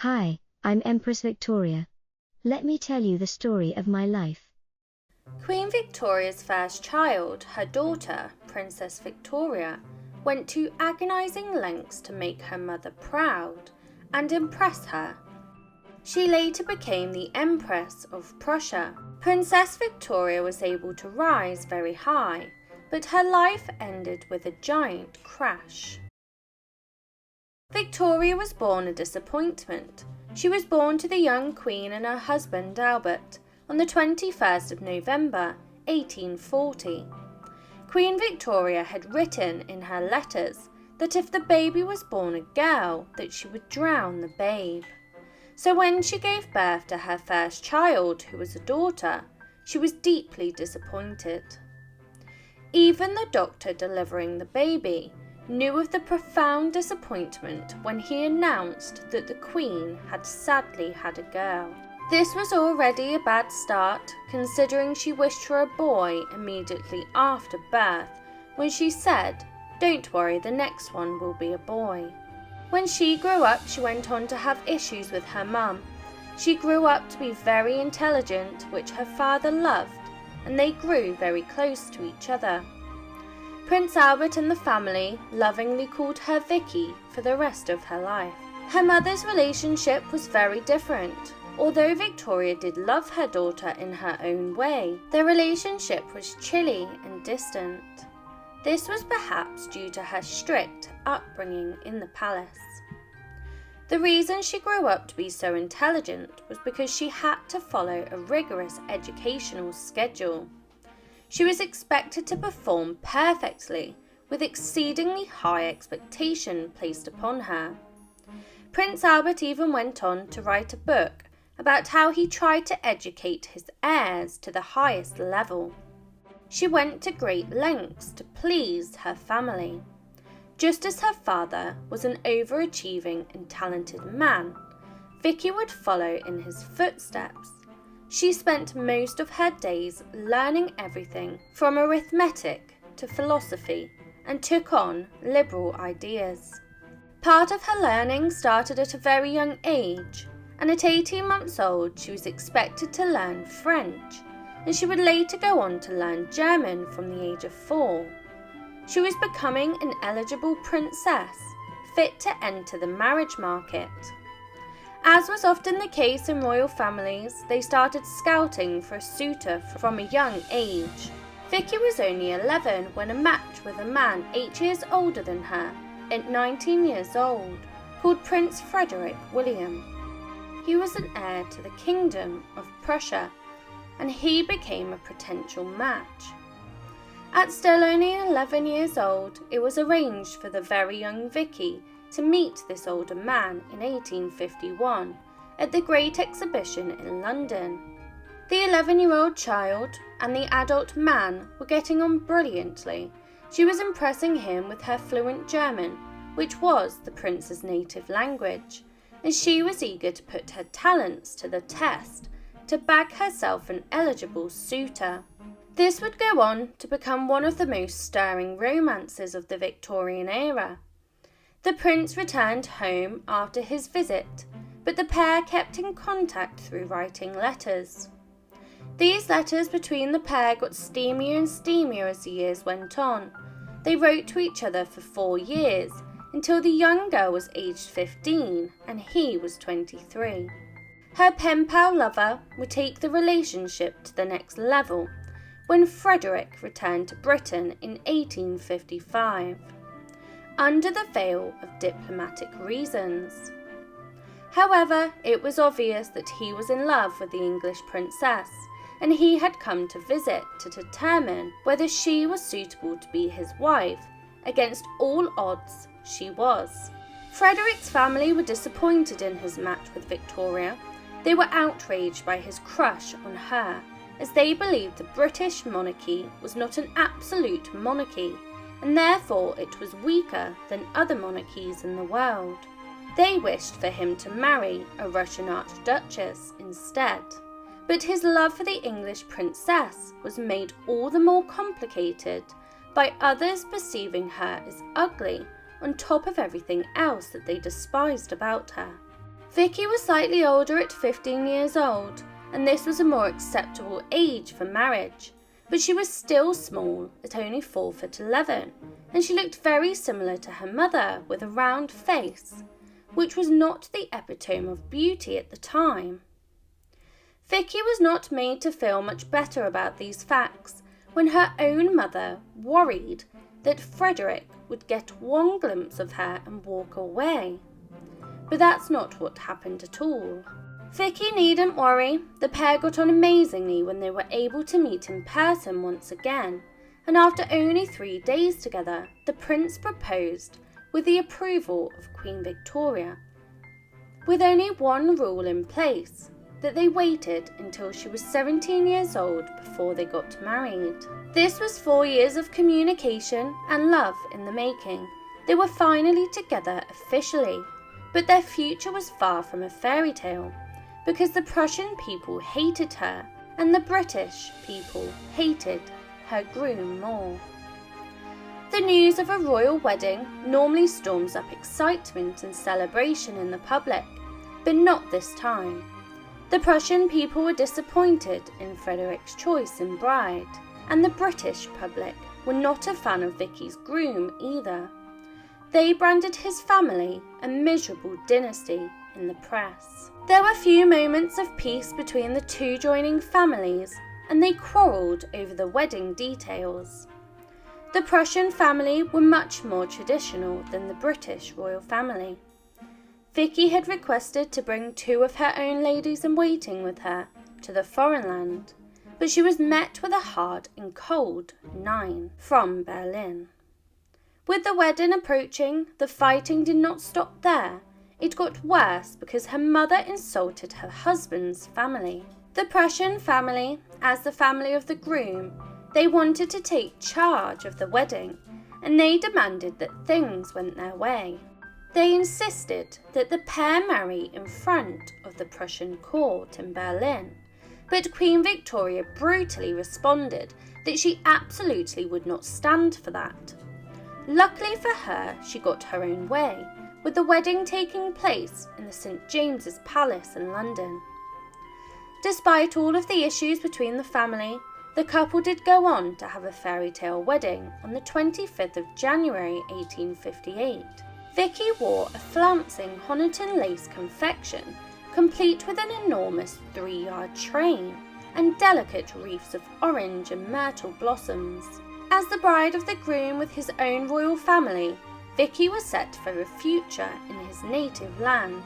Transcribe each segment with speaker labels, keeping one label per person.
Speaker 1: Hi, I'm Empress Victoria. Let me tell you the story of my life.
Speaker 2: Queen Victoria's first child, her daughter, Princess Victoria, went to agonizing lengths to make her mother proud and impress her. She later became the Empress of Prussia. Princess Victoria was able to rise very high, but her life ended with a giant crash. Victoria was born a disappointment. She was born to the young queen and her husband Albert on the 21st of November, 1840. Queen Victoria had written in her letters that if the baby was born a girl, that she would drown the babe. So when she gave birth to her first child, who was a daughter, she was deeply disappointed. Even the doctor delivering the baby knew of the profound disappointment when he announced that the Queen had sadly had a girl. This was already a bad start, considering she wished for a boy immediately after birth, when she said, "Don't worry, the next one will be a boy." When she grew up, she went on to have issues with her mum. She grew up to be very intelligent, which her father loved, and they grew very close to each other. Prince Albert and the family lovingly called her Vicky for the rest of her life. Her mother's relationship was very different. Although Victoria did love her daughter in her own way, their relationship was chilly and distant. This was perhaps due to her strict upbringing in the palace. The reason she grew up to be so intelligent was because she had to follow a rigorous educational schedule. She was expected to perform perfectly, with exceedingly high expectation placed upon her. Prince Albert even went on to write a book about how he tried to educate his heirs to the highest level. She went to great lengths to please her family. Just as her father was an overachieving and talented man, Vicky would follow in his footsteps. She spent most of her days learning everything from arithmetic to philosophy and took on liberal ideas. Part of her learning started at a very young age, and at 18 months old she was expected to learn French, and she would later go on to learn German from the age of 4. She was becoming an eligible princess, fit to enter the marriage market. As was often the case in royal families, they started scouting for a suitor from a young age. Vicky was only 11 when a match with a man 8 years older than her, at 19 years old, called Prince Friedrich Wilhelm. He was an heir to the kingdom of Prussia, and he became a potential match. At still only 11 years old, it was arranged for the very young Vicky to meet this older man in 1851 at the Great Exhibition in London. The 11-year-old child and the adult man were getting on brilliantly. She was impressing him with her fluent German, which was the prince's native language, and she was eager to put her talents to the test to bag herself an eligible suitor. This would go on to become one of the most stirring romances of the Victorian era. The prince returned home after his visit, but the pair kept in contact through writing letters. These letters between the pair got steamier and steamier as the years went on. They wrote to each other for 4 years, until the young girl was aged 15 and he was 23. Her pen pal lover would take the relationship to the next level when Friedrich returned to Britain in 1855. Under the veil of diplomatic reasons. However, it was obvious that he was in love with the English princess, and he had come to visit to determine whether she was suitable to be his wife. Against all odds, she was. Frederick's family were disappointed in his match with Victoria. They were outraged by his crush on her, as they believed the British monarchy was not an absolute monarchy, and therefore it was weaker than other monarchies in the world. They wished for him to marry a Russian archduchess instead. But his love for the English princess was made all the more complicated by others perceiving her as ugly on top of everything else that they despised about her. Vicky was slightly older at 15 years old, and this was a more acceptable age for marriage, but she was still small at only 4'11", and she looked very similar to her mother with a round face, which was not the epitome of beauty at the time. Vicky was not made to feel much better about these facts when her own mother worried that Friedrich would get one glimpse of her and walk away. But that's not what happened at all. Vicky needn't worry, the pair got on amazingly when they were able to meet in person once again, and after only 3 days together, the prince proposed with the approval of Queen Victoria, with only one rule in place, that they waited until she was 17 years old before they got married. This was 4 years of communication and love in the making. They were finally together officially, but their future was far from a fairy tale, because the Prussian people hated her and the British people hated her groom more. The news of a royal wedding normally storms up excitement and celebration in the public, but not this time. The Prussian people were disappointed in Friedrich's choice in bride, and the British public were not a fan of Vicky's groom either. They branded his family a miserable dynasty in the press. There were few moments of peace between the two joining families, and they quarrelled over the wedding details. The Prussian family were much more traditional than the British royal family. Vicky had requested to bring 2 of her own ladies-in-waiting with her to the foreign land, but she was met with a hard and cold 9 from Berlin. With the wedding approaching, the fighting did not stop there. It got worse because her mother insulted her husband's family. The Prussian family, as the family of the groom, they wanted to take charge of the wedding, and they demanded that things went their way. They insisted that the pair marry in front of the Prussian court in Berlin, but Queen Victoria brutally responded that she absolutely would not stand for that. Luckily for her, she got her own way, with the wedding taking place in the St. James's Palace in London. Despite all of the issues between the family, the couple did go on to have a fairy tale wedding on the 25th of January 1858. Vicky wore a flouncing Honiton lace confection, complete with an enormous 3-yard train and delicate wreaths of orange and myrtle blossoms. As the bride of the groom with his own royal family, Vicky was set for a future in his native land,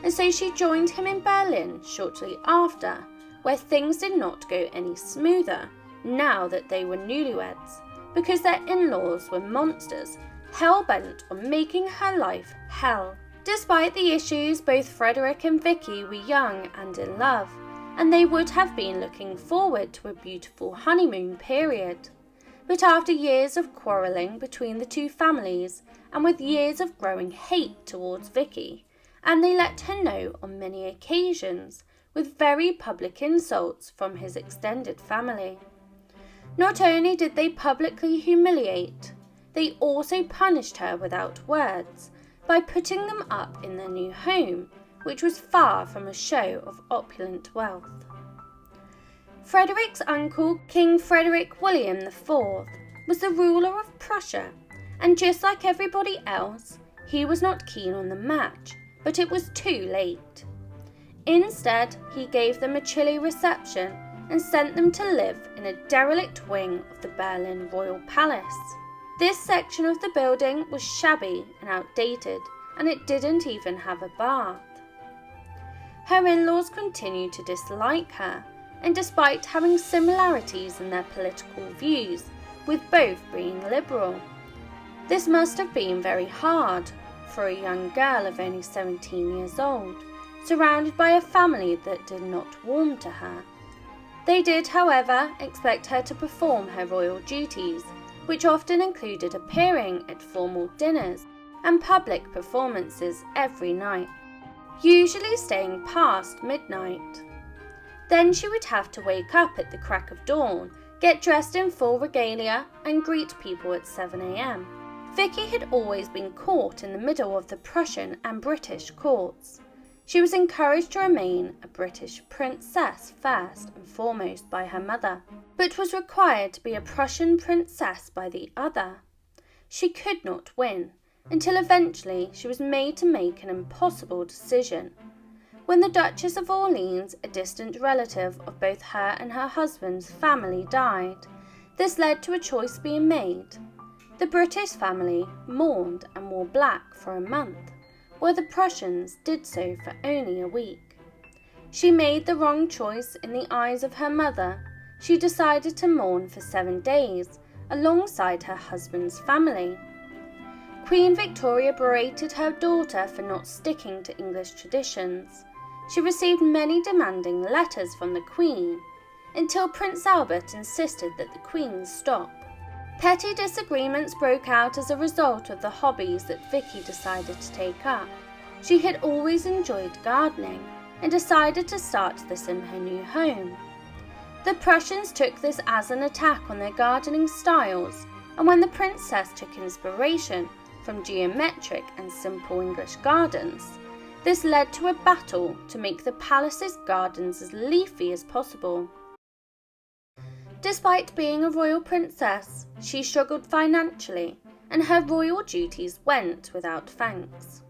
Speaker 2: and so she joined him in Berlin shortly after, where things did not go any smoother now that they were newlyweds, because their in-laws were monsters, hell-bent on making her life hell. Despite the issues, both Friedrich and Vicky were young and in love, and they would have been looking forward to a beautiful honeymoon period. But after years of quarrelling between the two families, and with years of growing hate towards Vicky, and they let her know on many occasions, with very public insults from his extended family. Not only did they publicly humiliate, they also punished her without words by putting them up in their new home, which was far from a show of opulent wealth. Frederick's uncle, King Friedrich William IV, was the ruler of Prussia, and just like everybody else, he was not keen on the match, but it was too late. Instead, he gave them a chilly reception and sent them to live in a derelict wing of the Berlin Royal Palace. This section of the building was shabby and outdated, and it didn't even have a bath. Her in-laws continued to dislike her, and despite having similarities in their political views, with both being liberal. This must have been very hard for a young girl of only 17 years old, surrounded by a family that did not warm to her. They did, however, expect her to perform her royal duties, which often included appearing at formal dinners and public performances every night, usually staying past midnight. Then she would have to wake up at the crack of dawn, get dressed in full regalia, and greet people at 7 a.m. Vicky had always been caught in the middle of the Prussian and British courts. She was encouraged to remain a British princess first and foremost by her mother, but was required to be a Prussian princess by the other. She could not win, until eventually she was made to make an impossible decision. When the Duchess of Orleans, a distant relative of both her and her husband's family, died, this led to a choice being made. The British family mourned and wore black for a month, while the Prussians did so for only a week. She made the wrong choice in the eyes of her mother. She decided to mourn for 7 days, alongside her husband's family. Queen Victoria berated her daughter for not sticking to English traditions. She received many demanding letters from the Queen, until Prince Albert insisted that the Queen stop. Petty disagreements broke out as a result of the hobbies that Vicky decided to take up. She had always enjoyed gardening and decided to start this in her new home. The Prussians took this as an attack on their gardening styles, and when the princess took inspiration from geometric and simple English gardens, this led to a battle to make the palace's gardens as leafy as possible. Despite being a royal princess, she struggled financially, and her royal duties went without thanks.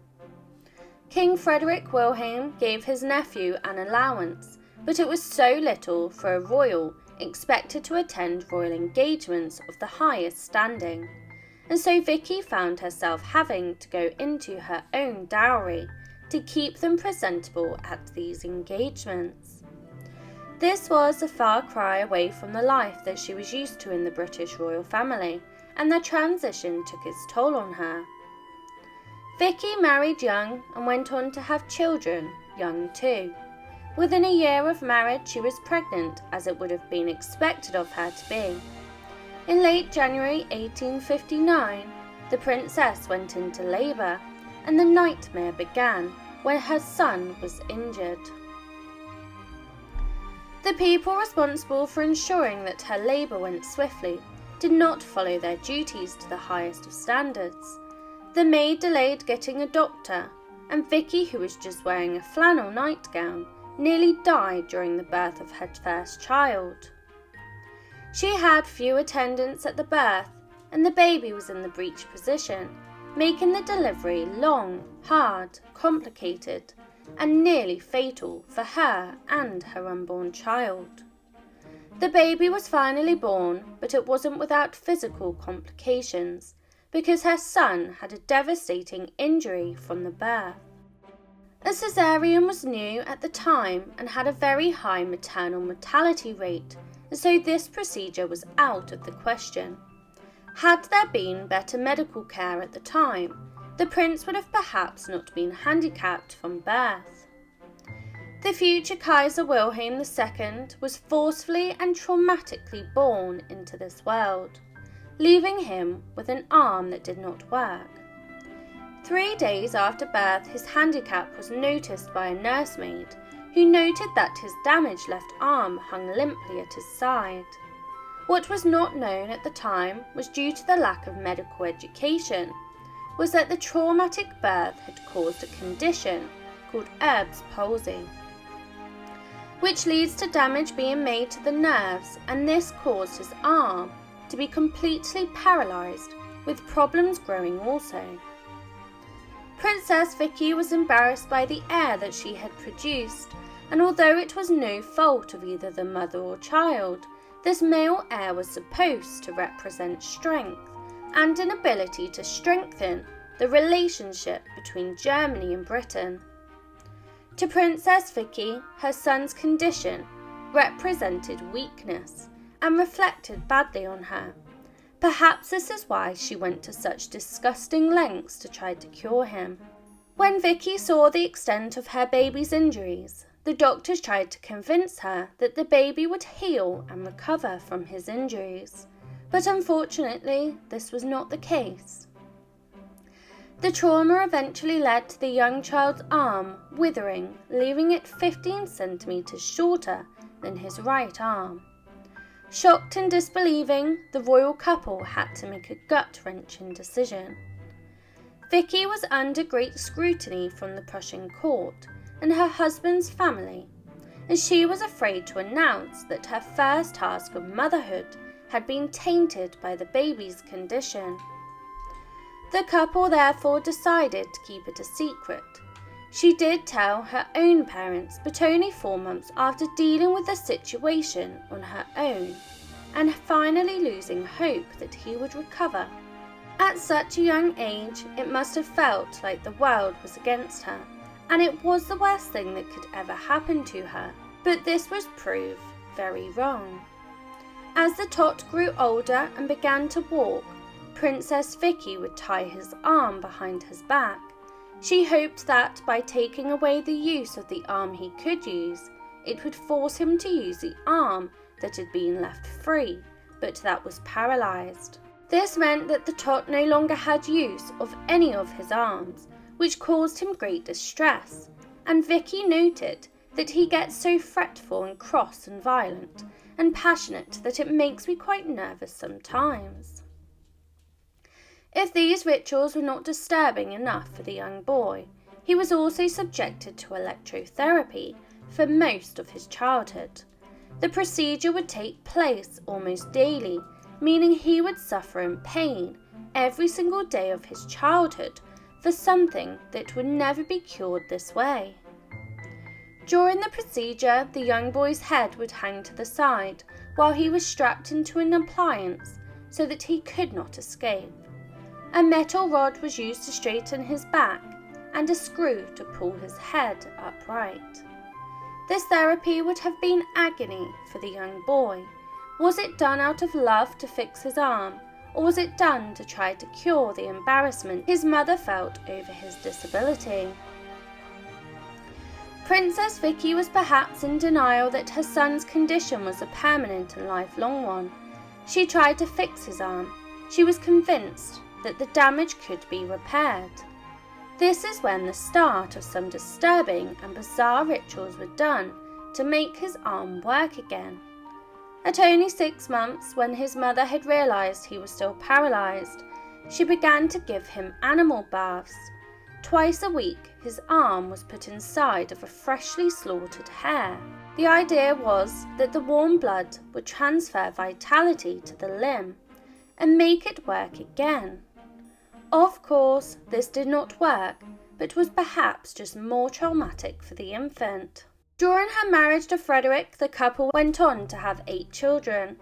Speaker 2: King Friedrich Wilhelm gave his nephew an allowance, but it was so little for a royal expected to attend royal engagements of the highest standing, and so Vicky found herself having to go into her own dowry to keep them presentable at these engagements. This was a far cry away from the life that she was used to in the British royal family, and the transition took its toll on her. Vicky married young and went on to have children, young too. Within a year of marriage she was pregnant, as it would have been expected of her to be. In late January 1859, the princess went into labour, and the nightmare began when her son was injured. The people responsible for ensuring that her labour went swiftly did not follow their duties to the highest of standards. The maid delayed getting a doctor, and Vicky, who was just wearing a flannel nightgown, nearly died during the birth of her first child. She had few attendants at the birth, and the baby was in the breech position, making the delivery long, hard, complicated, and nearly fatal for her and her unborn child. The baby was finally born, but it wasn't without physical complications, because her son had a devastating injury from the birth. A caesarean was new at the time and had a very high maternal mortality rate, and so this procedure was out of the question. Had there been better medical care at the time, the prince would have perhaps not been handicapped from birth. The future Kaiser Wilhelm II was forcefully and traumatically born into this world, leaving him with an arm that did not work. 3 days after birth, his handicap was noticed by a nursemaid, who noted that his damaged left arm hung limply at his side. What was not known at the time was due to the lack of medical education, was that the traumatic birth had caused a condition called Erb's palsy, which leads to damage being made to the nerves, and this caused his arm to be completely paralysed, with problems growing also. Princess Vicky was embarrassed by the heir that she had produced, and although it was no fault of either the mother or child, this male heir was supposed to represent strength and an ability to strengthen the relationship between Germany and Britain. To Princess Vicky, her son's condition represented weakness and reflected badly on her. Perhaps this is why she went to such disgusting lengths to try to cure him. When Vicky saw the extent of her baby's injuries, the doctors tried to convince her that the baby would heal and recover from his injuries, but unfortunately this was not the case. The trauma eventually led to the young child's arm withering, leaving it 15 centimeters shorter than his right arm. Shocked and disbelieving, the royal couple had to make a gut-wrenching decision. Vicky was under great scrutiny from the Prussian court, and her husband's family, as she was afraid to announce that her first task of motherhood had been tainted by the baby's condition. The couple therefore decided to keep it a secret. She did tell her own parents, but only 4 months after dealing with the situation on her own, and finally losing hope that he would recover. At such a young age, it must have felt like the world was against her, and it was the worst thing that could ever happen to her. But this was proved very wrong. As the tot grew older and began to walk, Princess Vicky would tie his arm behind his back. She hoped that by taking away the use of the arm he could use, it would force him to use the arm that had been left free, but that was paralysed. This meant that the tot no longer had use of any of his arms, which caused him great distress, and Vicky noted that he gets so fretful and cross and violent and passionate that it makes me quite nervous sometimes. If these rituals were not disturbing enough for the young boy, he was also subjected to electrotherapy for most of his childhood. The procedure would take place almost daily, meaning he would suffer in pain every single day of his childhood for something that would never be cured this way. During the procedure, the young boy's head would hang to the side while he was strapped into an appliance so that he could not escape. A metal rod was used to straighten his back and a screw to pull his head upright. This therapy would have been agony for the young boy. Was it done out of love to fix his arm, or was it done to try to cure the embarrassment his mother felt over his disability? Princess Vicky was perhaps in denial that her son's condition was a permanent and lifelong one. She tried to fix his arm. She was convinced that the damage could be repaired. This is when the start of some disturbing and bizarre rituals were done to make his arm work again. At only 6 months, when his mother had realised he was still paralysed, she began to give him animal baths. Twice a week, his arm was put inside of a freshly slaughtered hare. The idea was that the warm blood would transfer vitality to the limb and make it work again. Of course, this did not work, but was perhaps just more traumatic for the infant. During her marriage to Friedrich, the couple went on to have 8 children.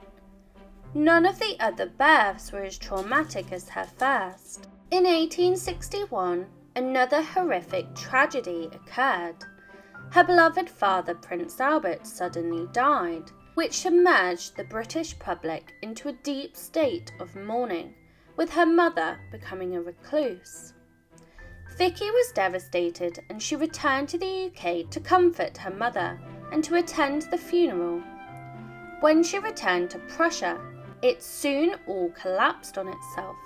Speaker 2: None of the other births were as traumatic as her first. In 1861, another horrific tragedy occurred. Her beloved father, Prince Albert, suddenly died, which submerged the British public into a deep state of mourning, with her mother becoming a recluse. Vicky was devastated, and she returned to the UK to comfort her mother and to attend the funeral. When she returned to Prussia, it soon all collapsed on itself.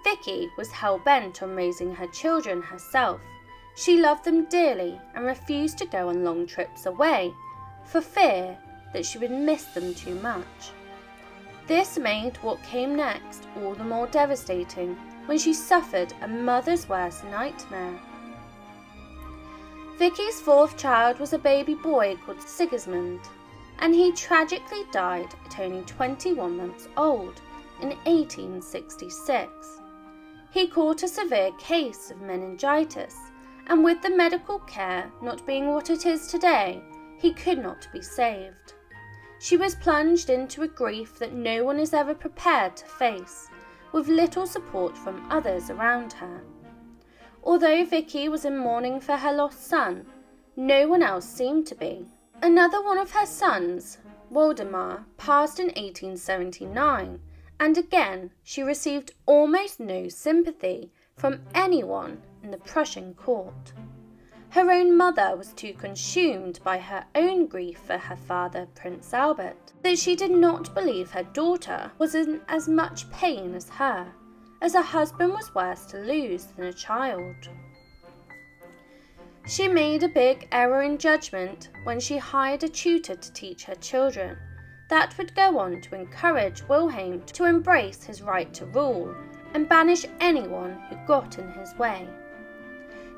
Speaker 2: Vicky was hell-bent on raising her children herself. She loved them dearly and refused to go on long trips away for fear that she would miss them too much. This made what came next all the more devastating when she suffered a mother's worst nightmare. Vicky's 4th child was a baby boy called Sigismund, and he tragically died at only 21 months old in 1866. He caught a severe case of meningitis, and with the medical care not being what it is today, he could not be saved. She was plunged into a grief that no one is ever prepared to face, with little support from others around her. Although Vicky was in mourning for her lost son, no one else seemed to be. Another one of her sons, Waldemar, passed in 1879, and again she received almost no sympathy from anyone in the Prussian court. Her own mother was too consumed by her own grief for her father, Prince Albert, that she did not believe her daughter was in as much pain as her, as her husband was worse to lose than a child. She made a big error in judgment when she hired a tutor to teach her children. That would go on to encourage Wilhelm to embrace his right to rule and banish anyone who got in his way.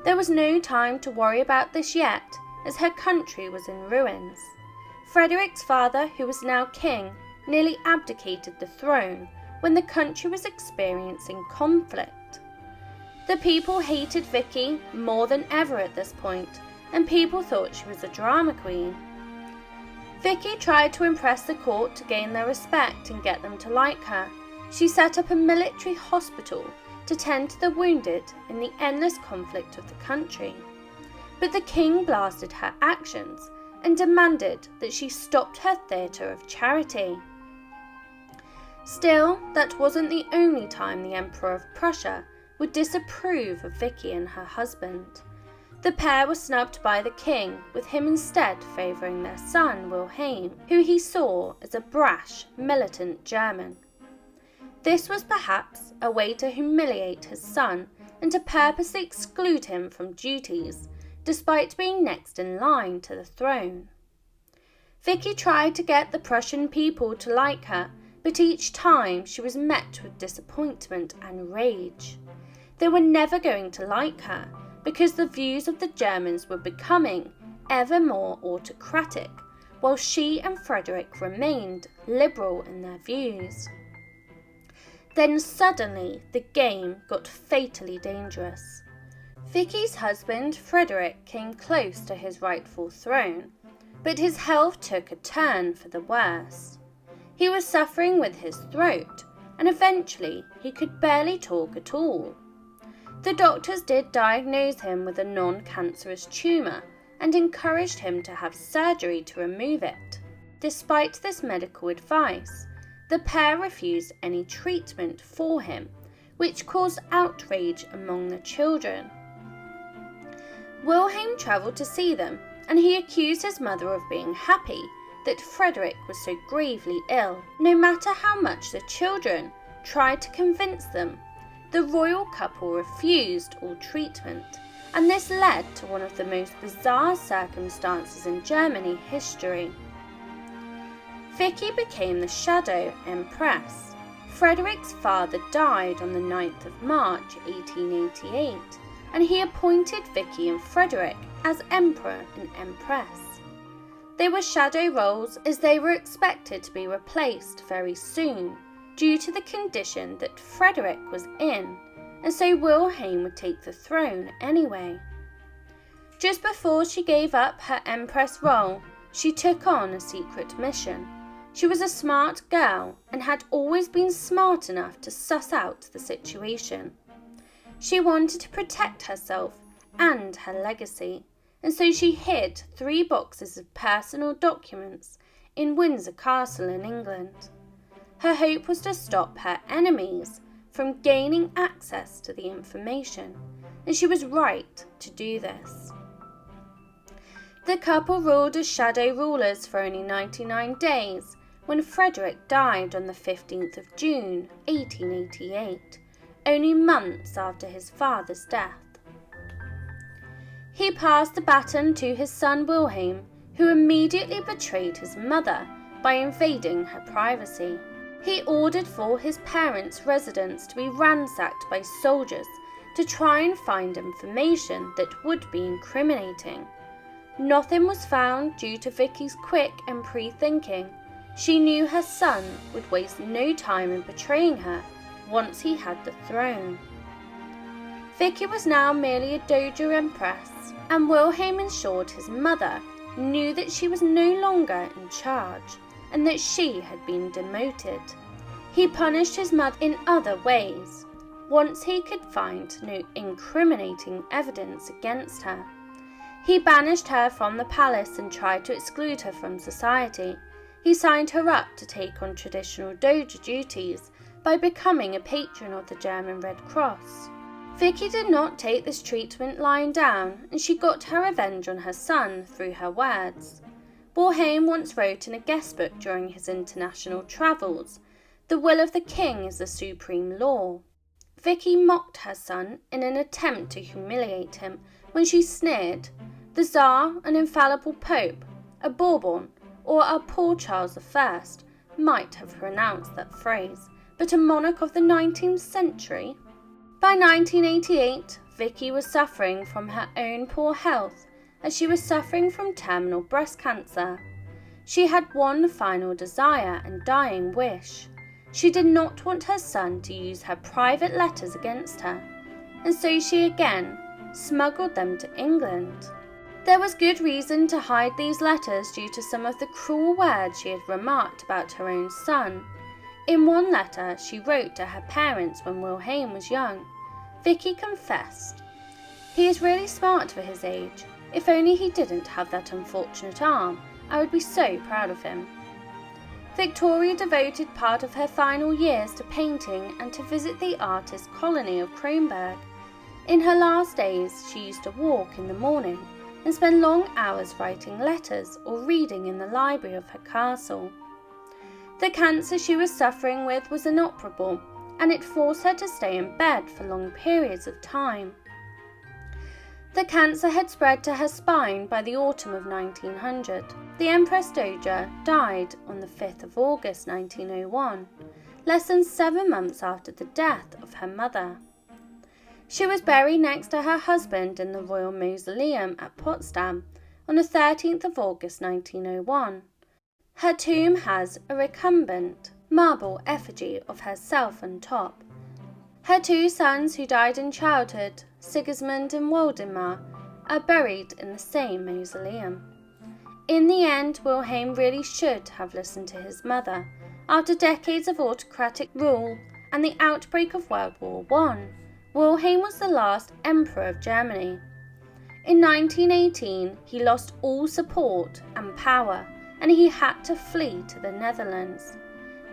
Speaker 2: There was no time to worry about this yet, as her country was in ruins. Frederick's father, who was now king, nearly abdicated the throne when the country was experiencing conflict. The people hated Vicky more than ever at this point, and people thought she was a drama queen. Vicky tried to impress the court to gain their respect and get them to like her. She set up a military hospital to tend to the wounded in the endless conflict of the country. But the king blasted her actions and demanded that she stopped her theatre of charity. Still, that wasn't the only time the Emperor of Prussia would disapprove of Vicky and her husband. The pair were snubbed by the king, with him instead favouring their son Wilhelm, who he saw as a brash, militant German. This was perhaps a way to humiliate his son and to purposely exclude him from duties, despite being next in line to the throne. Vicky tried to get the Prussian people to like her, but each time she was met with disappointment and rage. They were never going to like her, because the views of the Germans were becoming ever more autocratic, while she and Friedrich remained liberal in their views. Then suddenly the game got fatally dangerous. Vicky's husband Friedrich came close to his rightful throne, but his health took a turn for the worse. He was suffering with his throat, and eventually he could barely talk at all. The doctors did diagnose him with a non-cancerous tumour and encouraged him to have surgery to remove it. Despite this medical advice, the pair refused any treatment for him, which caused outrage among the children. Wilhelm travelled to see them, and he accused his mother of being happy that Friedrich was so gravely ill. No matter how much the children tried to convince them, the royal couple refused all treatment, and this led to one of the most bizarre circumstances in Germany history. Vicky became the shadow Empress. Friedrich's father died on the 9th of March 1888, and he appointed Vicky and Friedrich as Emperor and Empress. They were shadow roles as they were expected to be replaced very soon, due to the condition that Friedrich was in, and so Wilhelm would take the throne anyway. Just before she gave up her Empress role, she took on a secret mission. She was a smart girl and had always been smart enough to suss out the situation. She wanted to protect herself and her legacy, and so she hid 3 boxes of personal documents in Windsor Castle in England. Her hope was to stop her enemies from gaining access to the information, and she was right to do this. The couple ruled as shadow rulers for only 99 days when Friedrich died on the 15th of June 1888, only months after his father's death. He passed the baton to his son Wilhelm, who immediately betrayed his mother by invading her privacy. He ordered for his parents' residence to be ransacked by soldiers to try and find information that would be incriminating. Nothing was found due to Vicky's quick and pre-thinking. She knew her son would waste no time in betraying her once he had the throne. Vicky was now merely a dowager empress, and Wilhelm ensured his mother knew that she was no longer in charge and that she had been demoted. He punished his mother in other ways, once he could find no incriminating evidence against her. He banished her from the palace and tried to exclude her from society. He signed her up to take on traditional dowager duties by becoming a patron of the German Red Cross. Vicky did not take this treatment lying down, and she got her revenge on her son through her words. Wilhelm once wrote in a guest book during his international travels, "The will of the king is the supreme law." Vicky mocked her son in an attempt to humiliate him when she sneered, "The Tsar, an infallible Pope, a Bourbon, or our poor Charles I might have pronounced that phrase, but a monarch of the 19th century?" By 1988, Vicky was suffering from her own poor health, as she was suffering from terminal breast cancer. She had one final desire and dying wish. She did not want her son to use her private letters against her, and so she again smuggled them to England. There was good reason to hide these letters due to some of the cruel words she had remarked about her own son. In one letter she wrote to her parents when Wilhelm was young, Vicky confessed, "He is really smart for his age. If only he didn't have that unfortunate arm, I would be so proud of him." Victoria devoted part of her final years to painting and to visit the artist colony of Kronberg. In her last days, she used to walk in the morning and spend long hours writing letters or reading in the library of her castle. The cancer she was suffering with was inoperable, and it forced her to stay in bed for long periods of time. The cancer had spread to her spine by the autumn of 1900. The Empress dowager died on the 5th of August 1901, less than 7 months after the death of her mother. She was buried next to her husband in the Royal Mausoleum at Potsdam on the 13th of August 1901. Her tomb has a recumbent marble effigy of herself on top. Her 2 sons who died in childhood, Sigismund and Waldemar, are buried in the same mausoleum. In the end, Wilhelm really should have listened to his mother. After decades of autocratic rule and the outbreak of World War I, Wilhelm was the last emperor of Germany. In 1918, he lost all support and power, and he had to flee to the Netherlands.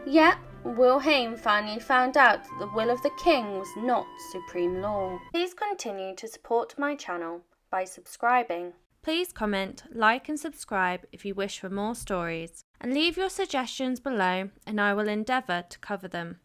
Speaker 2: Yet, Wilhelm finally found out that the will of the king was not supreme law. Please continue to support my channel by subscribing. Please comment, like and subscribe if you wish for more stories, and leave your suggestions below and I will endeavour to cover them.